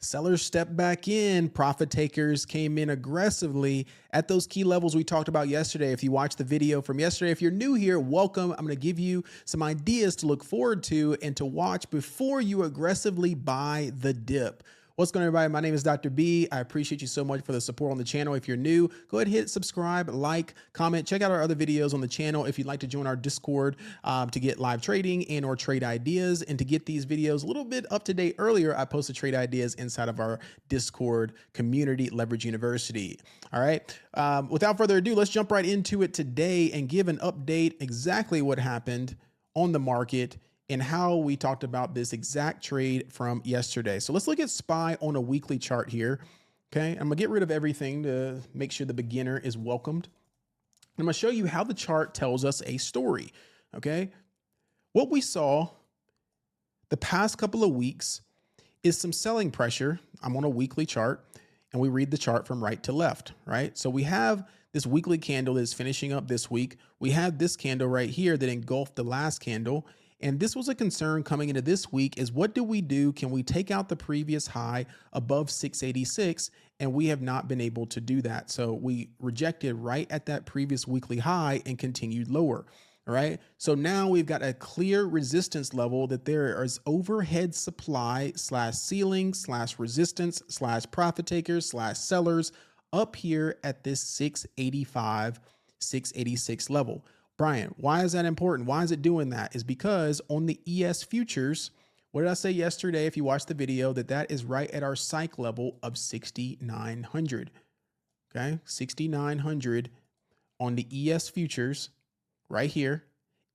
Sellers stepped back in. Profit takers came in aggressively at those key levels we talked about yesterday. If you watched the video from yesterday, if you're new here, welcome. I'm going to give you some ideas to look forward to and to watch before you aggressively buy the dip. What's going on, everybody? My name is Dr. B. I appreciate you so much for the support on the channel. If you're new, go ahead and hit subscribe, like, comment, check out our other videos on the channel. If you'd like to join our Discord to get live trading and or trade ideas and to get these videos a little bit up to date earlier, I posted trade ideas inside of our Discord community, Leverage University. All right. Without further ado, let's jump right into it today and give an update exactly what happened on the market and how we talked about this exact trade from yesterday. So let's look at SPY on a weekly chart here. Okay, I'm gonna get rid of everything to make sure the beginner is welcomed. I'm gonna show you how the chart tells us a story. Okay, what we saw the past couple of weeks is some selling pressure. I'm on a weekly chart and we read the chart from right to left, right? So we have this weekly candle that is finishing up this week. We have this candle right here that engulfed the last candle. And this was a concern coming into this week is what do we do? Can we take out the previous high above 686? And we have not been able to do that. So we rejected right at that previous weekly high and continued lower. All right. So now we've got a clear resistance level that there is overhead supply slash ceiling slash resistance slash profit takers slash sellers up here at this 685, 686 level. Brian, why is that important? Why is it doing that? Is because on the ES futures, what did I say yesterday? If you watched the video, that is right at our psych level of 6,900. Okay, 6,900 on the ES futures right here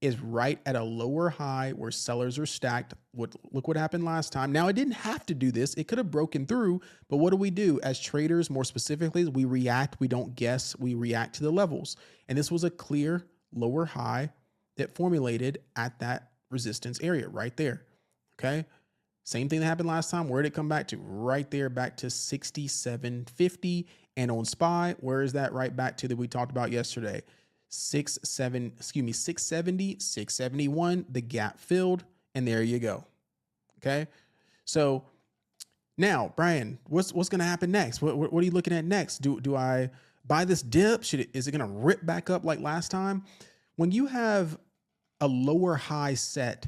is right at a lower high where sellers are stacked. Look what happened last time. Now, it didn't have to do this. It could have broken through, but what do? As traders, more specifically, we react. We don't guess. We react to the levels. And this was a clear lower high that formulated at that resistance area right there. Okay. Same thing that happened last time. Where did it come back to? Right there, back to 67.50. And on SPY, where is that right back to that we talked about yesterday? 670, 671, the gap filled, and there you go. Okay. So now, Brian, what's going to happen next? What are you looking at next? Do I buy this dip? Is it going to rip back up like last time? When you have a lower high set,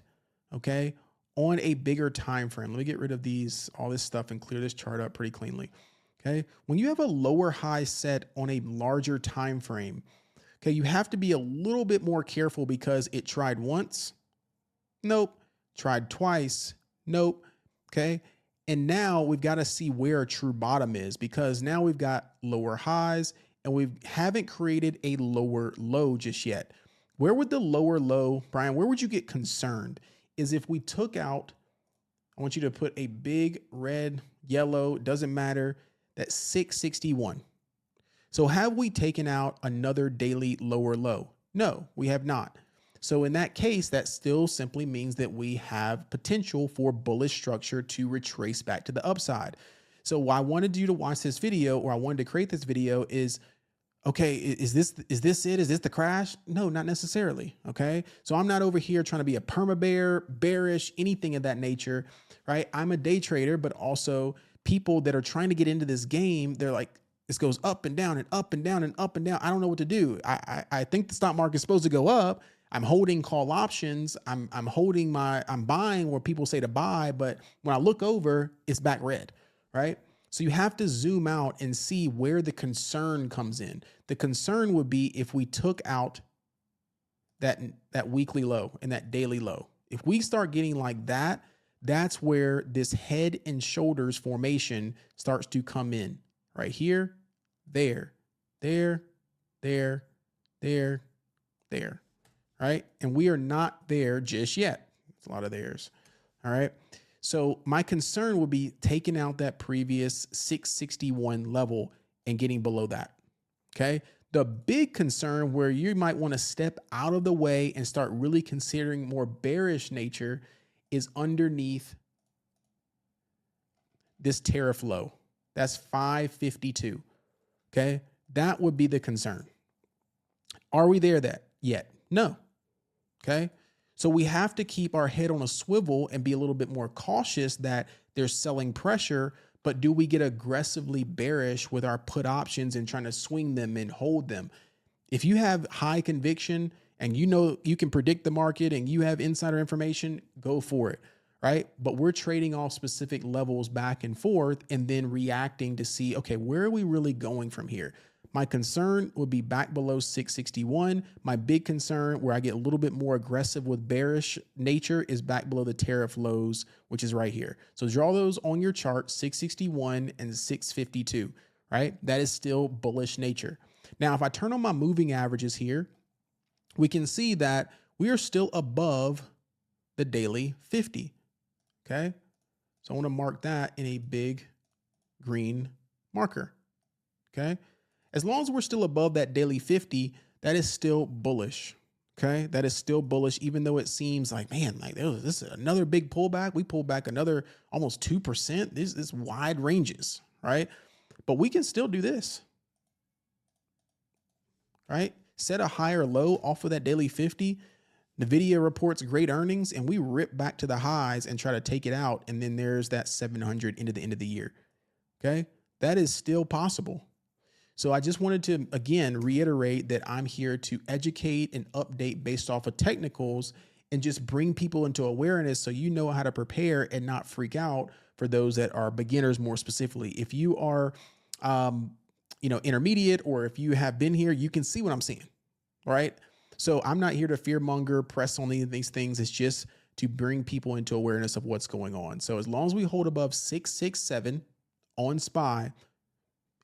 okay, on a bigger time frame, let me get rid of all this stuff and clear this chart up pretty cleanly. Okay. When you have a lower high set on a larger time frame, okay, you have to be a little bit more careful because it tried once. Nope. Tried twice. Nope. Okay. And now we've got to see where a true bottom is because now we've got lower highs and we haven't created a lower low just yet. Where would the lower low, Brian, where would you get concerned is if we took out, I want you to put a big red, yellow, doesn't matter, that's 661. So have we taken out another daily lower low? No, we have not. So in that case, that still simply means that we have potential for bullish structure to retrace back to the upside. So why I wanted you to watch this video, or I wanted to create this video is, okay, is this it? Is this the crash? No, not necessarily. Okay. So I'm not over here trying to be a perma bear, bearish, anything of that nature, right? I'm a day trader, but also people that are trying to get into this game, they're like, this goes up and down and up and down and up and down. I don't know what to do. I think the stock market is supposed to go up. I'm holding call options. I'm buying where people say to buy, but when I look over, it's back red, right? So you have to zoom out and see where the concern comes in. The concern would be if we took out that weekly low and that daily low. If we start getting like that, that's where this head and shoulders formation starts to come in. Right here, there, right? And we are not there just yet. It's a lot of theirs. All right. So my concern would be taking out that previous 661 level and getting below that. Okay. The big concern where you might want to step out of the way and start really considering more bearish nature is underneath this tariff low. That's 552. Okay. That would be the concern. Are we there yet? No. Okay. So we have to keep our head on a swivel and be a little bit more cautious that there's selling pressure, But do we get aggressively bearish with our put options and trying to swing them and hold them? If you have high conviction and you know you can predict the market and you have insider information, go for it, right? But we're trading off specific levels back and forth and then reacting to see, okay, where are we really going from here? My concern would be back below 661. My big concern where I get a little bit more aggressive with bearish nature is back below the tariff lows, which is right here. So draw those on your chart, 661 and 652, right? That is still bullish nature. Now, if I turn on my moving averages here, we can see that we are still above the daily 50, okay? So I want to mark that in a big green marker, okay? As long as we're still above that daily 50, that is still bullish. Okay. That is still bullish, even though it seems like, man, like this is another big pullback. We pulled back another almost 2%. This wide ranges, right? But we can still do this, right? Set a higher low off of that daily 50. NVIDIA reports great earnings and we rip back to the highs and try to take it out. And then there's that 700 into the end of the year. Okay. That is still possible. So I just wanted to, again, reiterate that I'm here to educate and update based off of technicals and just bring people into awareness so you know how to prepare and not freak out for those that are beginners more specifically. If you are, intermediate, or if you have been here, you can see what I'm seeing, right? So I'm not here to fearmonger, press on any of these things. It's just to bring people into awareness of what's going on. So as long as we hold above 667 on SPY,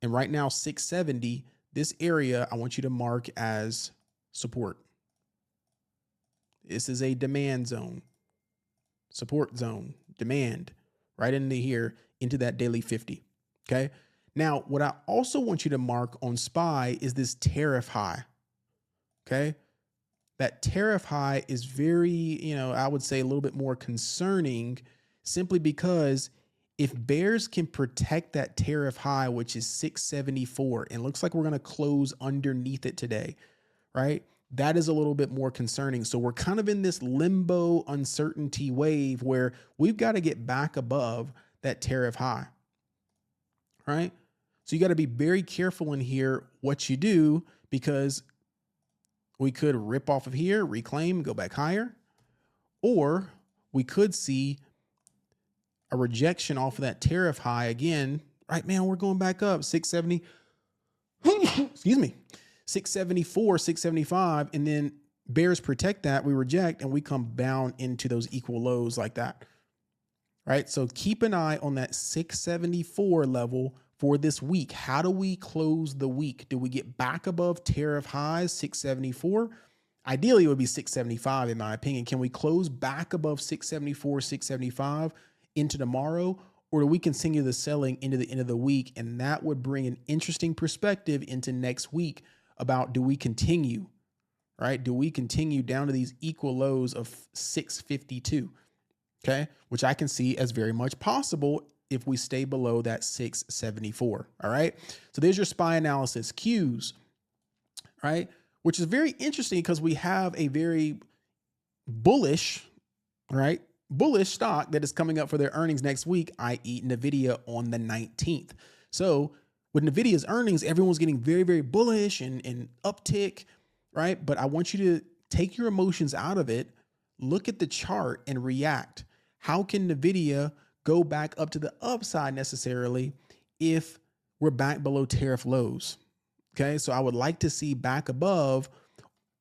and right now 670, this area I want you to mark as support. This is a demand zone, support zone, demand, right into here, into that daily 50. Okay. Now, what I also want you to mark on SPY is this tariff high. Okay. That tariff high is very, I would say a little bit more concerning, simply because if bears can protect that tariff high, which is 674, and looks like we're going to close underneath it today, right? That is a little bit more concerning. So we're kind of in this limbo uncertainty wave where we've got to get back above that tariff high, right? So you got to be very careful in here what you do, because we could rip off of here, reclaim, go back higher, or we could see a rejection off of that tariff high again, right? Man, we're going back up 670, excuse me, 674, 675. And then bears protect that, we reject, and we come down into those equal lows like that, right? So keep an eye on that 674 level for this week. How do we close the week? Do we get back above tariff highs, 674? Ideally, it would be 675 in my opinion. Can we close back above 674, 675? Into tomorrow, or do we continue the selling into the end of the week? And that would bring an interesting perspective into next week about, do we continue, right? Do we continue down to these equal lows of 652? Okay. Which I can see as very much possible if we stay below that 674. All right. So there's your SPY analysis. Qs, right? Which is very interesting because we have a very bullish, right? Bullish stock that is coming up for their earnings next week, i.e. NVIDIA on the 19th. So with NVIDIA's earnings, everyone's getting very, very bullish and uptick, right? But I want you to take your emotions out of it, look at the chart and react. How can NVIDIA go back up to the upside necessarily if we're back below tariff lows? Okay, so I would like to see back above,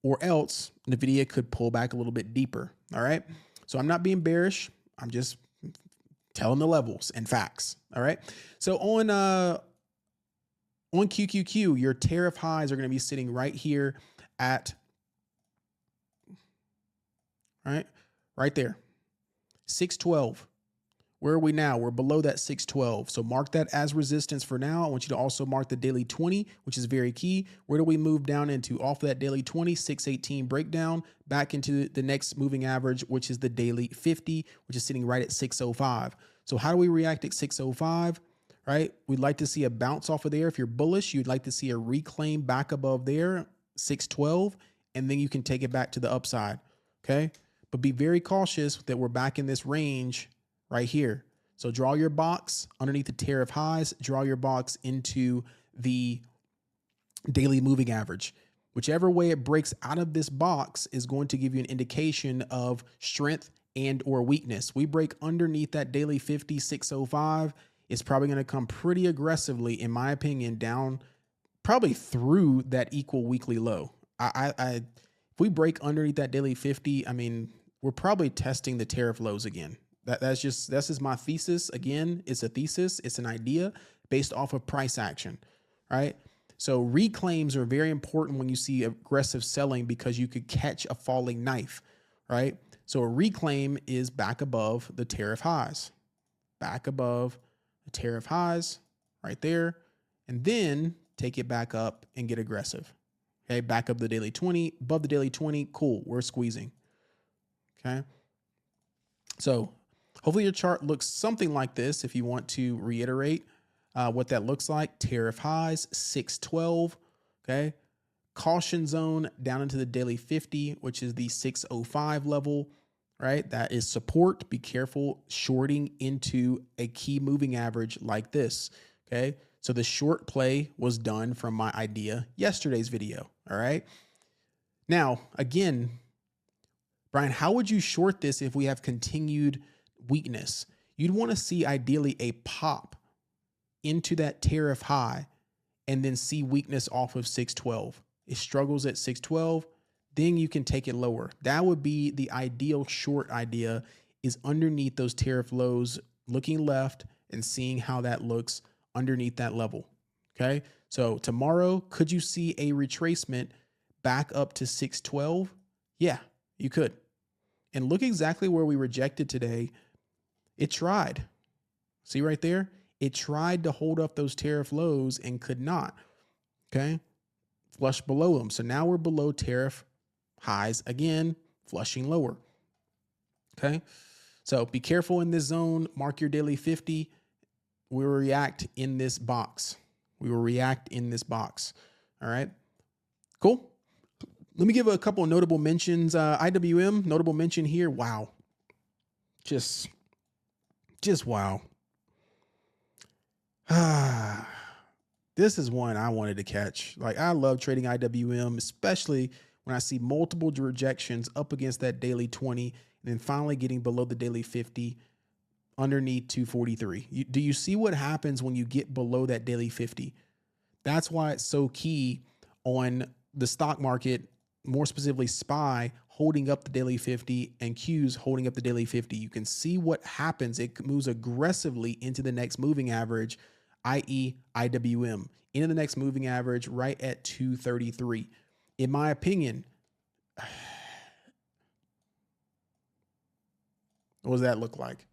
or else NVIDIA could pull back a little bit deeper. All right. So I'm not being bearish. I'm just telling the levels and facts. All right. So on QQQ, your tariff highs are going to be sitting right here at, right there, 612. Where are we now? We're below that 612. So mark that as resistance for now. I want you to also mark the daily 20, which is very key. Where do we move down into? Off that daily 20, 618 breakdown, back into the next moving average, which is the daily 50, which is sitting right at 605. So how do we react at 605? Right? We'd like to see a bounce off of there. If you're bullish, you'd like to see a reclaim back above there, 612, and then you can take it back to the upside. Okay. But be very cautious that we're back in this range right here. So draw your box underneath the tariff highs, draw your box into the daily moving average. Whichever way it breaks out of this box is going to give you an indication of strength and or weakness. We break underneath that daily 50, 605. It's probably going to come pretty aggressively, in my opinion, down probably through that equal weekly low. If we break underneath that daily 50, I mean, we're probably testing the tariff lows again. That's just my thesis. Again, it's a thesis. It's an idea based off of price action, right? So reclaims are very important when you see aggressive selling because you could catch a falling knife, right? So a reclaim is back above the tariff highs, back above the tariff highs right there, and then take it back up and get aggressive. Okay, back up the daily 20, above the daily 20, cool, we're squeezing. Okay, so hopefully your chart looks something like this. If you want to reiterate what that looks like, tariff highs, 612, okay, caution zone down into the daily 50, which is the 605 level, right? That is support. Be careful shorting into a key moving average like this, okay? So the short play was done from my idea yesterday's video, all right? Now, again, Brian, how would you short this if we have continued weakness? You'd want to see ideally a pop into that tariff high and then see weakness off of 612. It struggles at 612, then you can take it lower. That would be the ideal short idea, is underneath those tariff lows, looking left and seeing how that looks underneath that level. Okay. So tomorrow, could you see a retracement back up to 612? Yeah, you could. And look exactly where we rejected today. It tried. See right there? It tried to hold up those tariff lows and could not. Okay. Flush below them. So now we're below tariff highs again, flushing lower. Okay. So be careful in this zone. Mark your daily 50. We will react in this box. We will react in this box. All right. Cool. Let me give a couple of notable mentions. IWM, notable mention here. Wow. Just wow. This is one I wanted to catch. Like, I love trading IWM, especially when I see multiple rejections up against that daily 20 and then finally getting below the daily 50 underneath 243. Do you see what happens when you get below that daily 50? That's why it's so key on the stock market, more specifically SPY, holding up the daily 50 and Qs holding up the daily 50. You can see what happens. It moves aggressively into the next moving average, i.e. IWM, into the next moving average right at 233. In my opinion, what does that look like?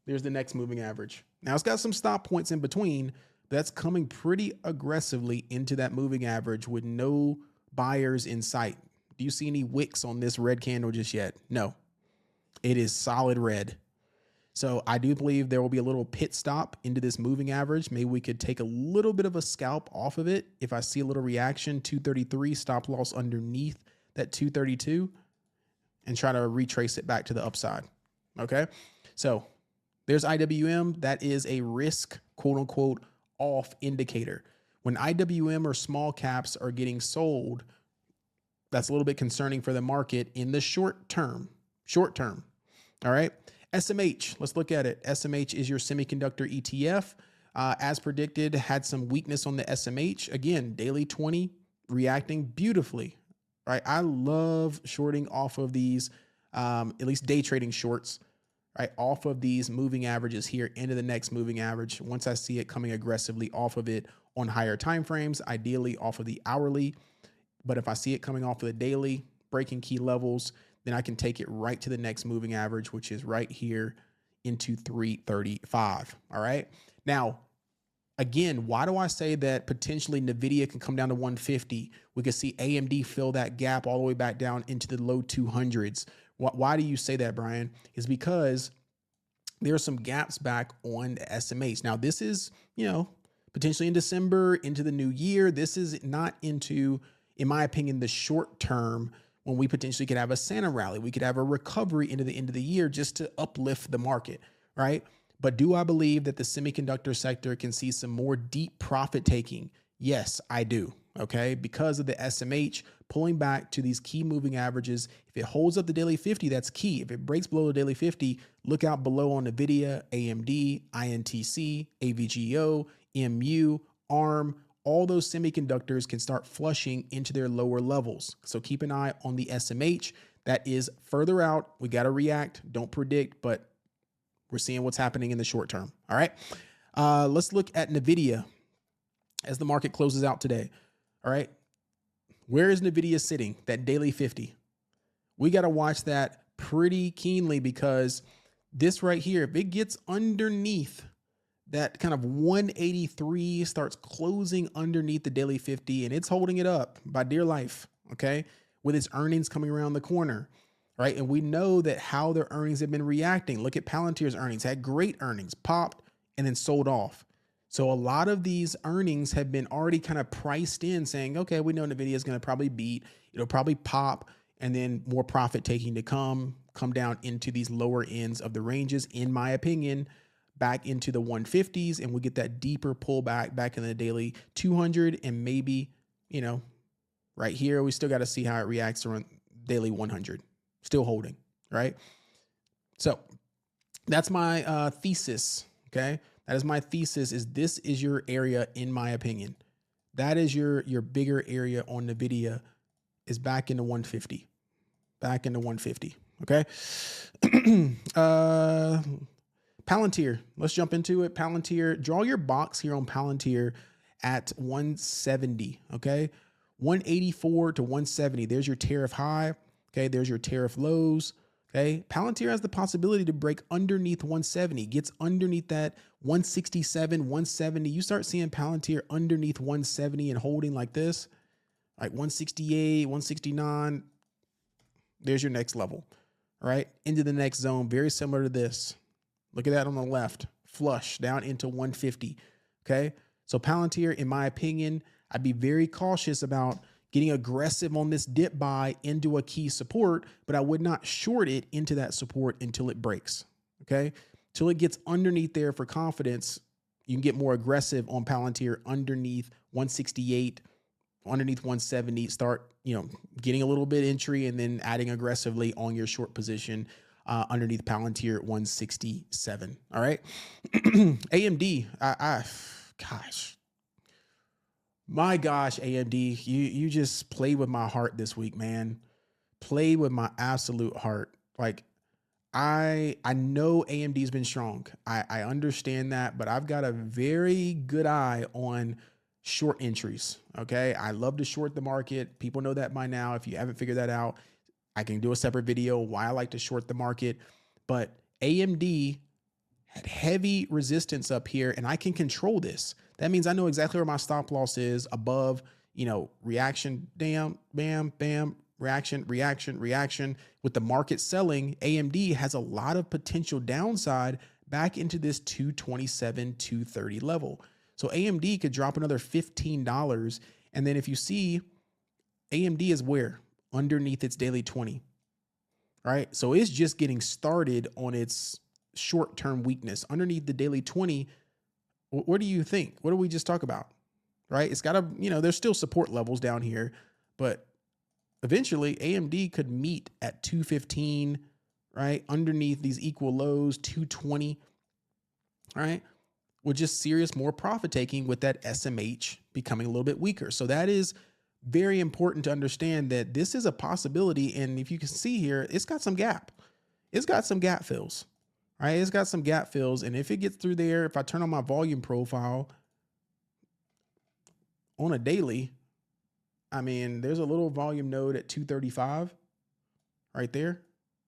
There's the next moving average. Now it's got some stop points in between. That's coming pretty aggressively into that moving average with no buyers in sight. Do you see any wicks on this red candle just yet? No, it is solid red. So I do believe there will be a little pit stop into this moving average. Maybe we could take a little bit of a scalp off of it. If I see a little reaction, 233, stop loss underneath that 232 and try to retrace it back to the upside. Okay. So there's IWM. That is a risk, quote unquote, off indicator. When IWM or small caps are getting sold, that's a little bit concerning for the market in the short term. All right. SMH, let's look at it. SMH is your semiconductor ETF. As predicted, had some weakness on the SMH. Again, daily 20 reacting beautifully. Right. I love shorting off of these, at least day trading shorts, right, off of these moving averages here into the next moving average. Once I see it coming aggressively off of it on higher time frames, ideally off of the hourly. But if I see it coming off of the daily, breaking key levels, then I can take it right to the next moving average, which is right here into 335. All right. Now, again, why do I say that potentially NVIDIA can come down to 150? We could see AMD fill that gap all the way back down into the low 200s. Why do you say that, Brian? Is because there are some gaps back on the SMH. Now, this is, potentially in December, into the new year. This is not into, in my opinion, the short term when we potentially could have a Santa rally. We could have a recovery into the end of the year just to uplift the market, right? But do I believe that the semiconductor sector can see some more deep profit taking? Yes, I do. Okay. Because of the SMH pulling back to these key moving averages. If it holds up the daily 50, that's key. If it breaks below the daily 50, look out below on NVIDIA, AMD, INTC, AVGO, MU, ARM. All those semiconductors can start flushing into their lower levels. So keep an eye on the SMH. That is further out. We got to react. Don't predict, but we're seeing what's happening in the short term. All right. Let's look at NVIDIA as the market closes out today. All right. Where is NVIDIA sitting? That daily 50. We got to watch that pretty keenly, because this right here, if it gets underneath that kind of 183, starts closing underneath the daily 50, and it's holding it up by dear life. Okay. With its earnings coming around the corner. Right. And we know that how their earnings have been reacting. Look at Palantir's earnings, had great earnings, popped and then sold off. So a lot of these earnings have been already kind of priced in, saying, okay, we know NVIDIA is going to probably beat, it'll probably pop, and then more profit taking to come down into these lower ends of the ranges, in my opinion, back into the 150s. And we get that deeper pullback back in the daily 200, and maybe, right here, we still got to see how it reacts around daily 100. Still holding, right? So that's my thesis, okay? That is my thesis, is this is your area, in my opinion. That is your bigger area on NVIDIA, is back into 150. Back into 150, okay? Palantir, let's jump into it. Palantir, draw your box here on Palantir at 170, okay? 184 to 170, there's your tariff high. Okay, there's your tariff lows. Okay, Palantir has the possibility to break underneath 170, gets underneath that 167, 170. You start seeing Palantir underneath 170 and holding like this, like 168, 169. There's your next level, all right? Into the next zone, very similar to this. Look at that on the left, flush down into 150. Okay, so Palantir, in my opinion, I'd be very cautious about getting aggressive on this dip buy into a key support, but I would not short it into that support until it breaks. Okay. Till it gets underneath there for confidence, you can get more aggressive on Palantir underneath 168, underneath 170, start, getting a little bit entry and then adding aggressively on your short position underneath Palantir 167. All right. AMD, gosh. My gosh, AMD, you just played with my heart this week, man. Played with my absolute heart. Like, I know AMD's been strong. I understand that, but I've got a very good eye on short entries. Okay. I love to short the market. People know that by now. If you haven't figured that out, I can do a separate video why I like to short the market. But AMD had heavy resistance up here, and I can control this. That means I know exactly where my stop loss is above, reaction, damn, bam, bam, reaction, reaction, reaction. With the market selling, AMD has a lot of potential downside back into this 227, 230 level. So AMD could drop another $15. And then if you see, AMD is where? Underneath its daily 20, right? So it's just getting started on its short-term weakness. Underneath the daily 20, what do you think? What did we just talk about, right? It's got to, there's still support levels down here, but eventually AMD could meet at 215, right? Underneath these equal lows, 220, right? With just serious more profit taking with that SMH becoming a little bit weaker. So that is very important to understand that this is a possibility. And if you can see here, it's got some gap. It's got some gap fills. Right, it's got some gap fills, and if it gets through there, if I turn on my volume profile on a daily, I mean, there's a little volume node at 235 right there,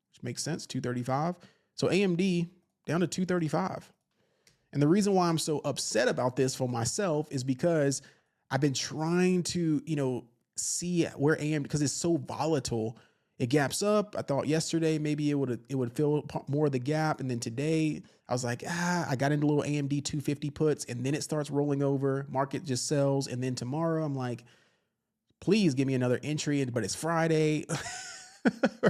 which makes sense, 235. So AMD down to 235. And the reason why I'm so upset about this for myself is because I've been trying to, see where AMD, because it's so volatile. It gaps up. I thought yesterday maybe it would fill more of the gap. And then today I was like, I got into a little AMD 250 puts, and then it starts rolling over. Market just sells. And then tomorrow I'm like, please give me another entry. But it's Friday.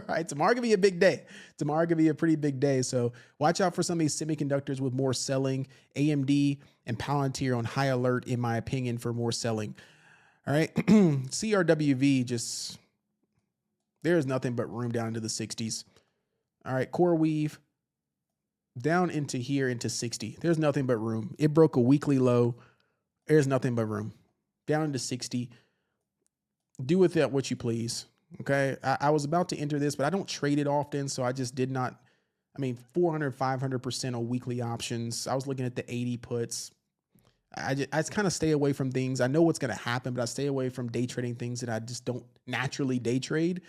Right? Tomorrow could be a big day. Tomorrow could be a pretty big day. So watch out for some of these semiconductors with more selling. AMD and Palantir on high alert, in my opinion, for more selling. All right. CRWV, just there's nothing but room down into the 60s. All right. CoreWeave down into here into 60. There's nothing but room. It broke a weekly low. There's nothing but room. Down into 60. Do with that what you please. Okay. I was about to enter this, but I don't trade it often. So I just did not. I mean, 400, 500% on weekly options. I was looking at the 80 puts. I just kind of stay away from things. I know what's going to happen, but I stay away from day trading things that I just don't naturally day trade.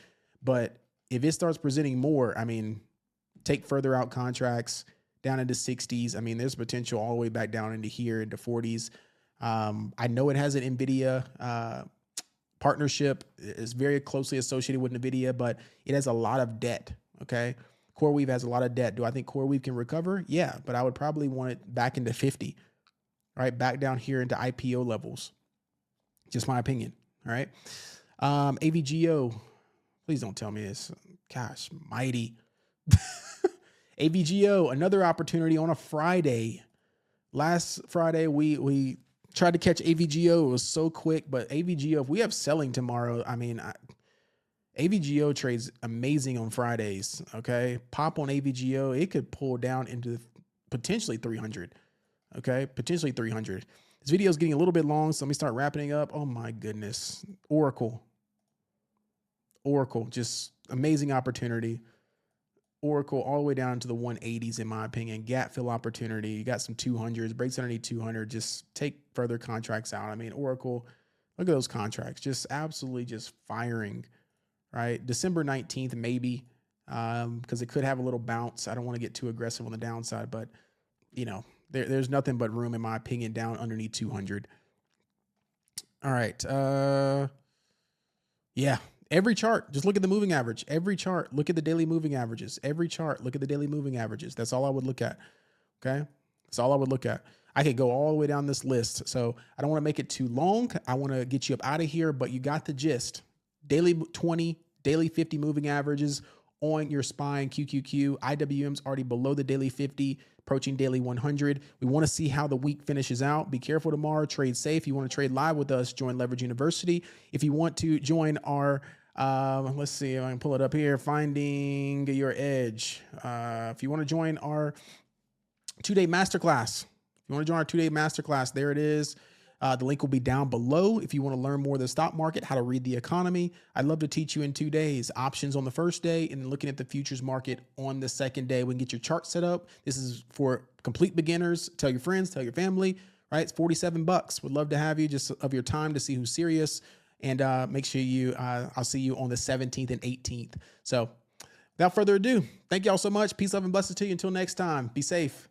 But if it starts presenting more, I mean, take further out contracts down into 60s. I mean, there's potential all the way back down into here into 40s. I know it has an NVIDIA partnership. It's very closely associated with NVIDIA, but it has a lot of debt. Okay. CoreWeave has a lot of debt. Do I think CoreWeave can recover? Yeah, but I would probably want it back into 50. All right, back down here into IPO levels. Just my opinion. All right. AVGO. Please don't tell me this. Gosh, mighty. AVGO, another opportunity on a Friday. Last Friday, we tried to catch AVGO. It was so quick, but AVGO, if we have selling tomorrow, I mean, AVGO trades amazing on Fridays. Okay. Pop on AVGO. It could pull down into potentially 300. Okay. Potentially 300. This video is getting a little bit long, so let me start wrapping it up. Oh my goodness. Oracle, just amazing opportunity. Oracle all the way down to the 180s, in my opinion. Gap fill opportunity. You got some 200s, breaks underneath 200. Just take further contracts out. I mean, Oracle, look at those contracts. Just absolutely just firing, right? December 19th, maybe, because it could have a little bounce. I don't want to get too aggressive on the downside, but, you know, there's nothing but room, in my opinion, down underneath 200. All right. Yeah. Every chart, just look at the moving average. Every chart, look at the daily moving averages. Every chart, look at the daily moving averages. That's all I would look at. Okay. That's all I would look at. I could go all the way down this list. So I don't want to make it too long. I want to get you up out of here, but you got the gist. Daily 20, daily 50 moving averages on your spine. QQQ, IWM's already below the daily 50, approaching daily 100. We want to see how the week finishes out. Be careful tomorrow. Trade safe. You want to trade live with us, join Leverage University. If you want to join our, let's see if I can pull it up here, Finding Your Edge. If you want to join our 2-day masterclass, there it is. The link will be down below if you want to learn more of the stock market, how to read the economy. I'd love to teach you in 2 days, options on the first day and then looking at the futures market on the second day. We can get your chart set up. This is for complete beginners. Tell your friends, tell your family, right? It's $47. Would love to have you, just of your time, to see who's serious. And make sure I'll see you on the 17th and 18th. So without further ado, thank y'all so much. Peace, love, and blessings to you. Until next time, be safe.